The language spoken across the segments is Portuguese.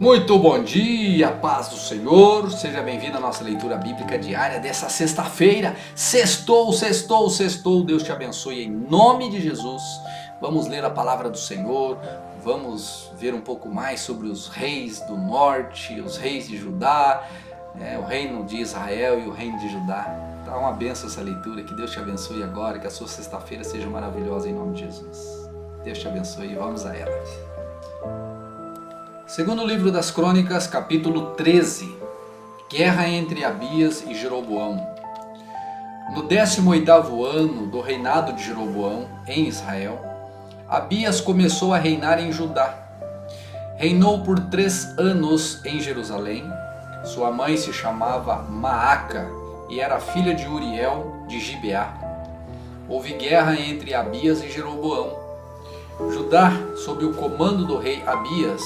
Muito bom dia, paz do Senhor, seja bem-vindo à nossa leitura bíblica diária dessa sexta-feira. Sextou, Deus te abençoe em nome de Jesus. Vamos ler a palavra do Senhor, vamos ver um pouco mais sobre os reis do norte, os reis de Judá, o reino de Israel e o reino de Judá. Tá uma benção essa leitura, que Deus te abençoe agora, que a sua sexta-feira seja maravilhosa em nome de Jesus. Deus te abençoe e vamos a ela. Segundo livro das Crônicas, capítulo 13, guerra entre Abias e Jeroboão. No 18º ano do reinado de Jeroboão em Israel, Abias começou a reinar em Judá. Reinou por 3 anos em Jerusalém. Sua mãe se chamava Maaca e era filha de Uriel de Gibeá. Houve guerra entre Abias e Jeroboão. Judá, sob o comando do rei Abias,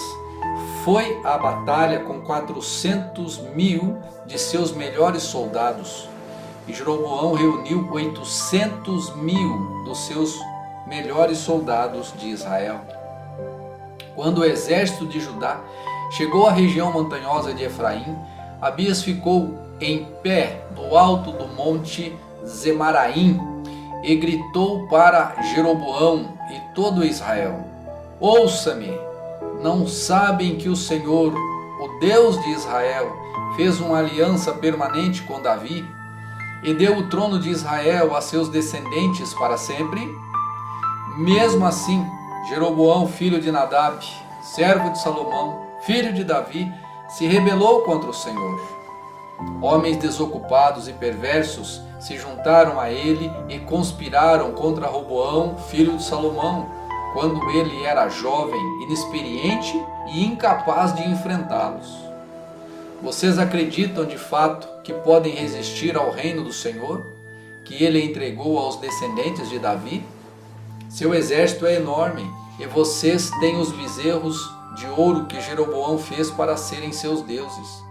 foi à batalha com 400.000 de seus melhores soldados, e Jeroboão reuniu 800.000 dos seus melhores soldados de Israel. Quando o exército de Judá chegou à região montanhosa de Efraim, Abias ficou em pé no alto do monte Zemaraim e gritou para Jeroboão e todo Israel: ouça-me! Não sabem que o Senhor, o Deus de Israel, fez uma aliança permanente com Davi e deu o trono de Israel a seus descendentes para sempre? Mesmo assim, Jeroboão, filho de Nadab, servo de Salomão, filho de Davi, se rebelou contra o Senhor. Homens desocupados e perversos se juntaram a ele e conspiraram contra Roboão, filho de Salomão, quando ele era jovem, inexperiente e incapaz de enfrentá-los. Vocês acreditam de fato que podem resistir ao reino do Senhor, que ele entregou aos descendentes de Davi? Seu exército é enorme e vocês têm os bezerros de ouro que Jeroboão fez para serem seus deuses.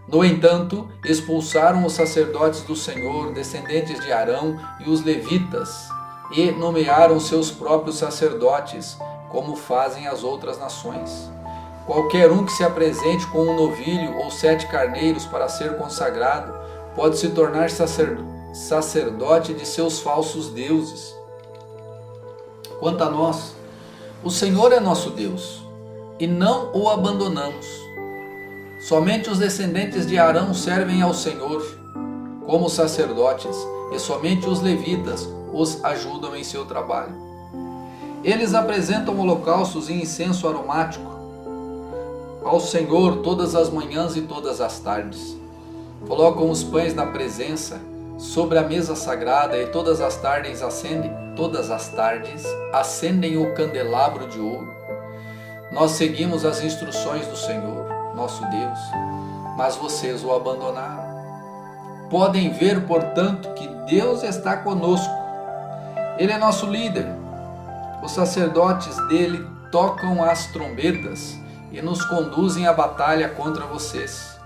No entanto, expulsaram os sacerdotes do Senhor, descendentes de Arão, e os levitas, e nomearam seus próprios sacerdotes, como fazem as outras nações. Qualquer um que se apresente com um novilho ou 7 carneiros para ser consagrado, pode se tornar sacerdote de seus falsos deuses. Quanto a nós, o Senhor é nosso Deus, e não o abandonamos. Somente os descendentes de Arão servem ao Senhor como sacerdotes, e somente os levitas os ajudam em seu trabalho. Eles apresentam holocaustos e incenso aromático ao Senhor todas as manhãs e todas as tardes. Colocam os pães na presença sobre a mesa sagrada e todas as tardes acendem o candelabro de ouro. Nós seguimos as instruções do Senhor, nosso Deus, mas vocês o abandonaram. Podem ver, portanto, que Deus está conosco. Ele é nosso líder. Os sacerdotes dele tocam as trombetas e nos conduzem à batalha contra vocês.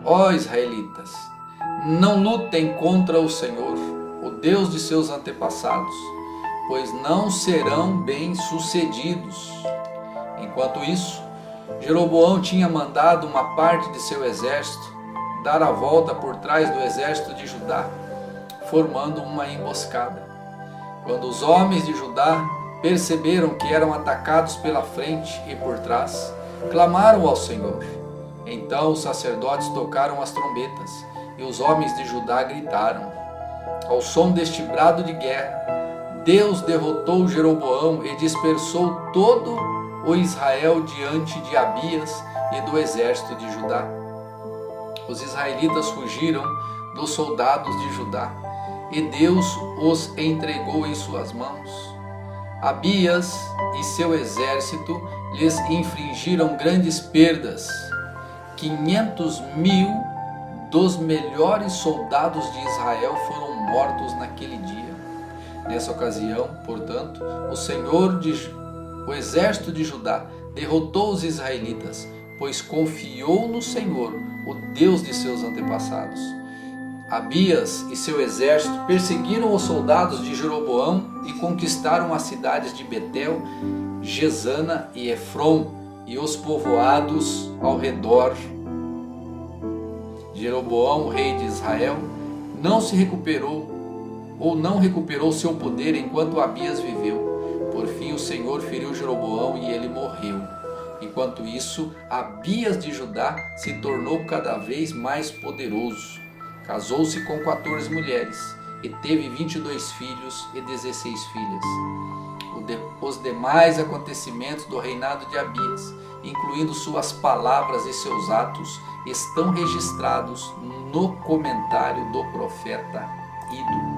Ó israelitas, não lutem contra o Senhor, o Deus de seus antepassados, pois não serão bem-sucedidos. Enquanto isso, Jeroboão tinha mandado uma parte de seu exército dar a volta por trás do exército de Judá, formando uma emboscada. Quando os homens de Judá perceberam que eram atacados pela frente e por trás, clamaram ao Senhor. Então os sacerdotes tocaram as trombetas e os homens de Judá gritaram. Ao som deste brado de guerra, Deus derrotou Jeroboão e dispersou todo o Israel diante de Abias e do exército de Judá. Os israelitas fugiram dos soldados de Judá e Deus os entregou em suas mãos. Abias e seu exército lhes infligiram grandes perdas. 500.000 dos melhores soldados de Israel foram mortos naquele dia. Nessa ocasião, portanto, o exército de Judá derrotou os israelitas, pois confiou no Senhor, o Deus de seus antepassados. Abias e seu exército perseguiram os soldados de Jeroboão e conquistaram as cidades de Betel, Gesana e Efron, e os povoados ao redor. Jeroboão, rei de Israel, não recuperou seu poder enquanto Abias viveu. Por fim, o Senhor feriu Jeroboão e ele morreu. Enquanto isso, Abias de Judá se tornou cada vez mais poderoso. Casou-se com 14 mulheres e teve 22 filhos e 16 filhas. Os demais acontecimentos do reinado de Abias, incluindo suas palavras e seus atos, estão registrados no comentário do profeta Ido.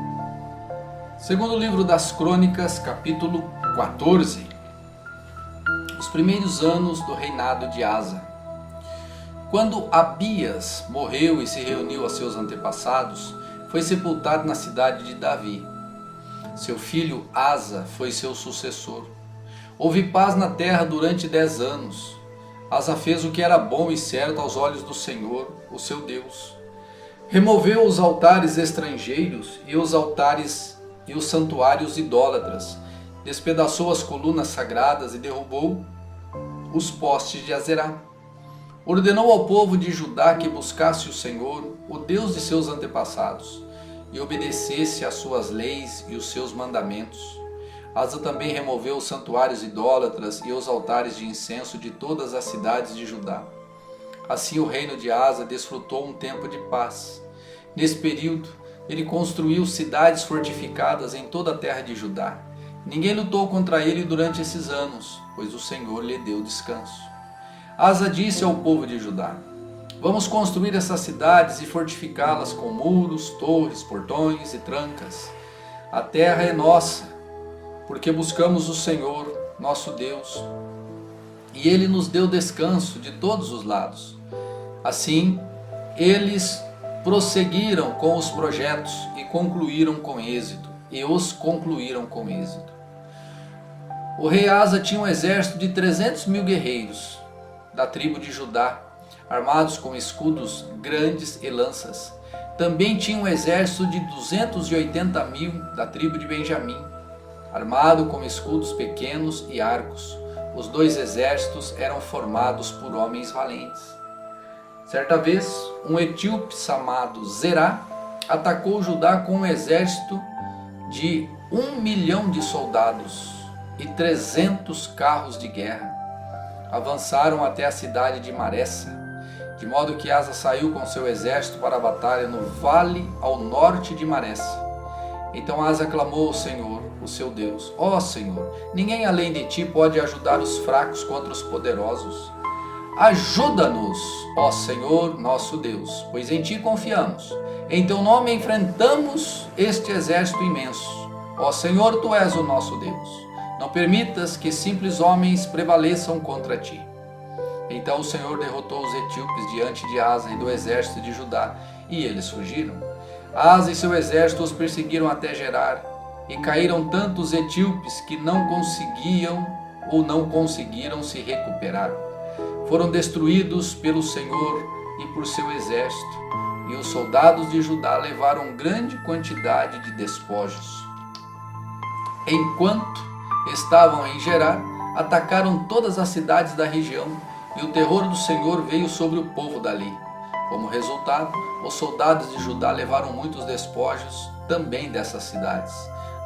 Segundo livro das Crônicas, capítulo 14. Os primeiros anos do reinado de Asa. Quando Abias morreu e se reuniu a seus antepassados, foi sepultado na cidade de Davi. Seu filho Asa foi seu sucessor. Houve paz na terra durante 10 anos. Asa fez o que era bom e certo aos olhos do Senhor, o seu Deus. Removeu os altares estrangeiros e os santuários idólatras. Despedaçou as colunas sagradas e derrubou os postes de Azerá. Ordenou ao povo de Judá que buscasse o Senhor, o Deus de seus antepassados, e obedecesse às suas leis e os seus mandamentos. Asa também removeu os santuários idólatras e os altares de incenso de todas as cidades de Judá. Assim o reino de Asa desfrutou um tempo de paz. Nesse período, ele construiu cidades fortificadas em toda a terra de Judá. Ninguém lutou contra ele durante esses anos, pois o Senhor lhe deu descanso. Asa disse ao povo de Judá: vamos construir essas cidades e fortificá-las com muros, torres, portões e trancas. A terra é nossa, porque buscamos o Senhor, nosso Deus, e Ele nos deu descanso de todos os lados. Assim, eles prosseguiram com os projetos e os concluíram com êxito. O rei Asa tinha um exército de 300 mil guerreiros da tribo de Judá, armados com escudos grandes e lanças. Também tinha um exército de 280 mil da tribo de Benjamim, armado com escudos pequenos e arcos. Os dois exércitos eram formados por homens valentes. Certa vez, um etíope chamado Zerá atacou Judá com um exército de 1 milhão de soldados e 300 carros de guerra. Avançaram até a cidade de Maressa, de modo que Asa saiu com seu exército para a batalha no vale ao norte de Maressa. Então Asa clamou ao Senhor, o seu Deus: ó Senhor, ninguém além de ti pode ajudar os fracos contra os poderosos. Ajuda-nos, ó Senhor, nosso Deus, pois em ti confiamos. Em teu nome enfrentamos este exército imenso. Ó Senhor, tu és o nosso Deus. Não permitas que simples homens prevaleçam contra ti. Então o Senhor derrotou os etíopes diante de Asa e do exército de Judá, e eles fugiram. Asa e seu exército os perseguiram até Gerar, e caíram tantos etíopes que não conseguiram se recuperar. Foram destruídos pelo Senhor e por seu exército, e os soldados de Judá levaram grande quantidade de despojos. Enquanto estavam em Gerar, atacaram todas as cidades da região, e o terror do Senhor veio sobre o povo dali. Como resultado, os soldados de Judá levaram muitos despojos também dessas cidades.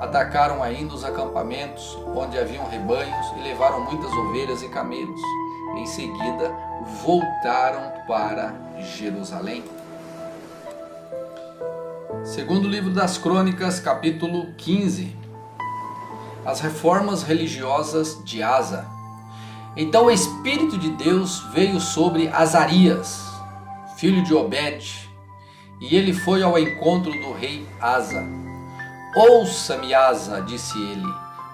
Atacaram ainda os acampamentos onde haviam rebanhos e levaram muitas ovelhas e camelos. Em seguida, voltaram para Jerusalém. Segundo livro das Crônicas, capítulo 15. As reformas religiosas de Asa. Então o Espírito de Deus veio sobre Azarias, filho de Obed, e ele foi ao encontro do rei Asa. Ouça-me, Asa, disse ele,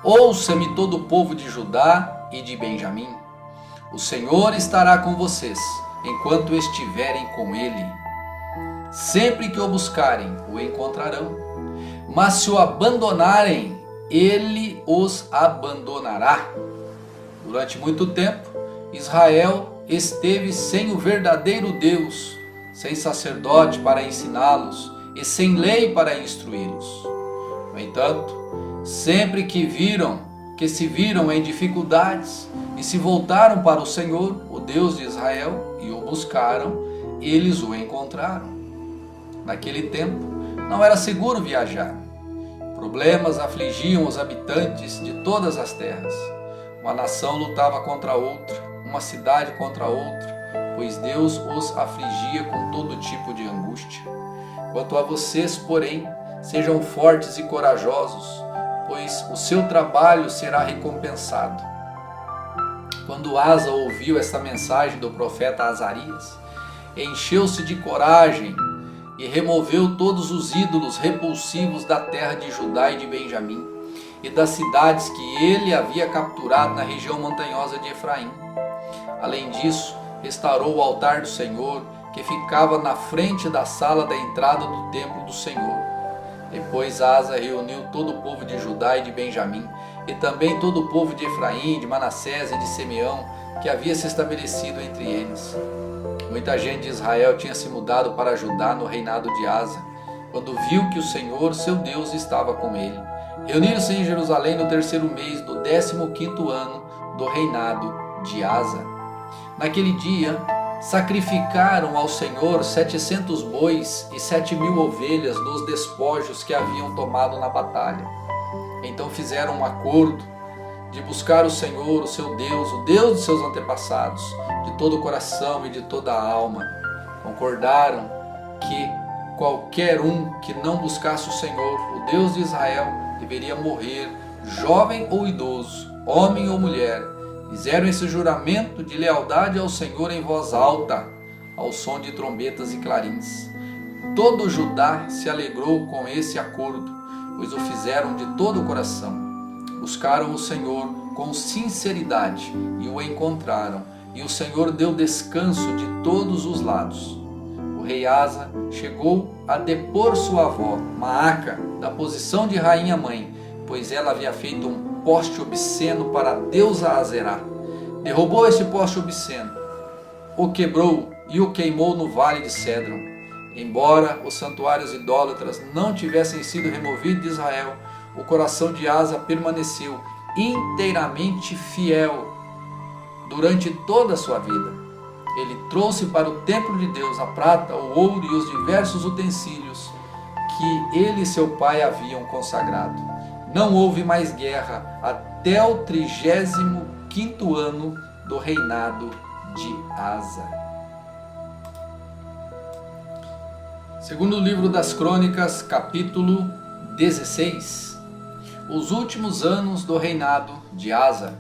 ouça-me todo o povo de Judá e de Benjamim. O Senhor estará com vocês, enquanto estiverem com ele. Sempre que o buscarem, o encontrarão. Mas se o abandonarem, ele os abandonará. Durante muito tempo, Israel esteve sem o verdadeiro Deus, sem sacerdote para ensiná-los e sem lei para instruí-los. No entanto, sempre que se viram em dificuldades, e se voltaram para o Senhor, o Deus de Israel, e o buscaram, eles o encontraram. Naquele tempo, não era seguro viajar. Problemas afligiam os habitantes de todas as terras. Uma nação lutava contra outra, uma cidade contra outra, pois Deus os afligia com todo tipo de angústia. Quanto a vocês, porém, sejam fortes e corajosos, pois o seu trabalho será recompensado. Quando Asa ouviu esta mensagem do profeta Azarias, encheu-se de coragem e removeu todos os ídolos repulsivos da terra de Judá e de Benjamim e das cidades que ele havia capturado na região montanhosa de Efraim. Além disso, restaurou o altar do Senhor, que ficava na frente da sala da entrada do templo do Senhor. Depois Asa reuniu todo o povo de Judá e de Benjamim, e também todo o povo de Efraim, de Manassés e de Simeão, que havia se estabelecido entre eles. Muita gente de Israel tinha se mudado para Judá no reinado de Asa, quando viu que o Senhor, seu Deus, estava com ele. Reuniram-se em Jerusalém no 3º mês do 15º ano do reinado de Asa. Naquele dia, sacrificaram ao Senhor 700 bois e 7.000 ovelhas dos despojos que haviam tomado na batalha. Então fizeram um acordo de buscar o Senhor, o seu Deus, o Deus de seus antepassados, de todo o coração e de toda a alma. Concordaram que qualquer um que não buscasse o Senhor, o Deus de Israel, deveria morrer, jovem ou idoso, homem ou mulher. Fizeram esse juramento de lealdade ao Senhor em voz alta, ao som de trombetas e clarins. Todo Judá se alegrou com esse acordo, pois o fizeram de todo o coração. Buscaram o Senhor com sinceridade e o encontraram, e o Senhor deu descanso de todos os lados. O rei Asa chegou a depor sua avó, Maaca, da posição de rainha-mãe, pois ela havia feito um poste obsceno para a deusa Azerá. Derrubou esse poste obsceno, o quebrou e o queimou no vale de Cédron. Embora os santuários idólatras não tivessem sido removidos de Israel, o coração de Asa permaneceu inteiramente fiel durante toda a sua vida. Ele trouxe para o templo de Deus a prata, o ouro e os diversos utensílios que ele e seu pai haviam consagrado. Não houve mais guerra até o 35º ano do reinado de Asa. Segundo livro das Crônicas, capítulo 16. Os últimos anos do reinado de Asa.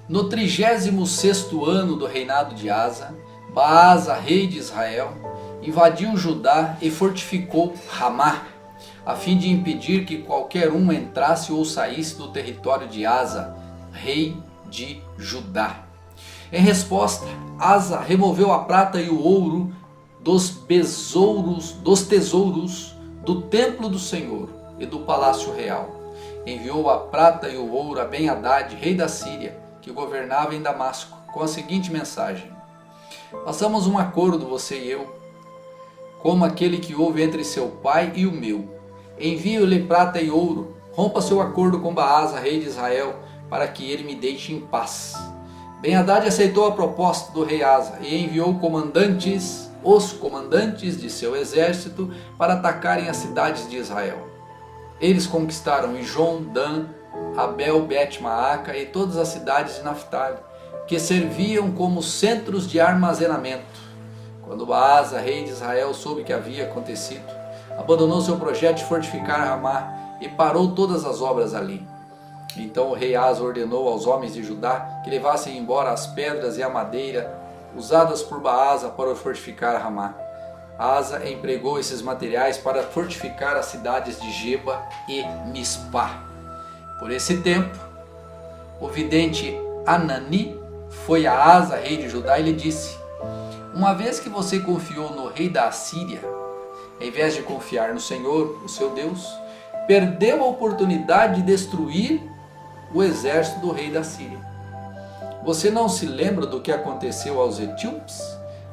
No 36º ano do reinado de Asa, Baasa, rei de Israel, invadiu Judá e fortificou Ramá, a fim de impedir que qualquer um entrasse ou saísse do território de Asa, rei de Judá. Em resposta, Asa removeu a prata e o ouro dos tesouros do templo do Senhor e do palácio real. Enviou a prata e o ouro a Ben-Hadad, rei da Síria, que governava em Damasco, com a seguinte mensagem: façamos um acordo, você e eu, como aquele que houve entre seu pai e o meu. Envio-lhe prata e ouro, rompa seu acordo com Baasa, rei de Israel, para que ele me deixe em paz. Ben-Hadad aceitou a proposta do rei Asa e enviou os comandantes de seu exército para atacarem as cidades de Israel. Eles conquistaram Ijon, Dan, Abel, Bet-Maaca e todas as cidades de Naftali, que serviam como centros de armazenamento. Quando Baasa, rei de Israel, soube que havia acontecido, abandonou seu projeto de fortificar Ramá e parou todas as obras ali. Então o rei Asa ordenou aos homens de Judá que levassem embora as pedras e a madeira usadas por Baasa para fortificar Ramá. Asa empregou esses materiais para fortificar as cidades de Geba e Mispá. Por esse tempo, o vidente Anani foi a Asa, rei de Judá, e lhe disse: uma vez que você confiou no rei da Assíria, em vez de confiar no Senhor, o seu Deus, perdeu a oportunidade de destruir o exército do rei da Síria. Você não se lembra do que aconteceu aos etíopes,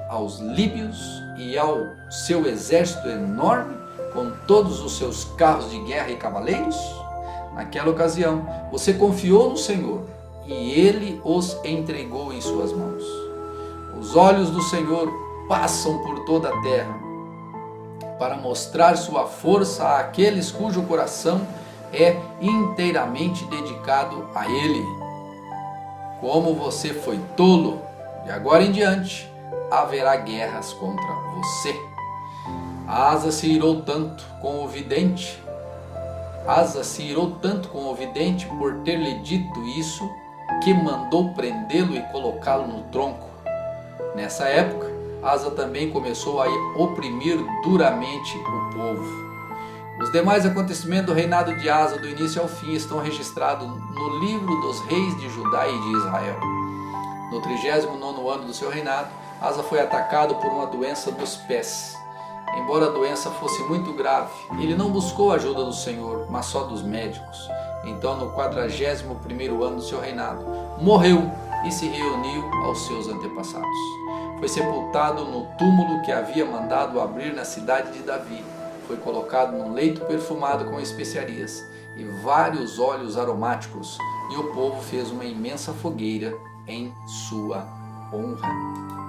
aos líbios e ao seu exército enorme, com todos os seus carros de guerra e cavaleiros? Naquela ocasião, você confiou no Senhor e ele os entregou em suas mãos. Os olhos do Senhor passam por toda a terra para mostrar sua força àqueles cujo coração é inteiramente dedicado a Ele. Como você foi tolo, de agora em diante haverá guerras contra você. Asa se irou tanto com o vidente por ter lhe dito isso, que mandou prendê-lo e colocá-lo no tronco. Nessa época, Asa também começou a oprimir duramente o povo. Os demais acontecimentos do reinado de Asa, do início ao fim, estão registrados no livro dos reis de Judá e de Israel. No 39º ano do seu reinado, Asa foi atacado por uma doença dos pés. Embora a doença fosse muito grave, ele não buscou a ajuda do Senhor, mas só dos médicos. Então, no 41º ano do seu reinado, morreu e se reuniu aos seus antepassados. Foi sepultado no túmulo que havia mandado abrir na cidade de Davi. Foi colocado num leito perfumado com especiarias e vários óleos aromáticos, e o povo fez uma imensa fogueira em sua honra.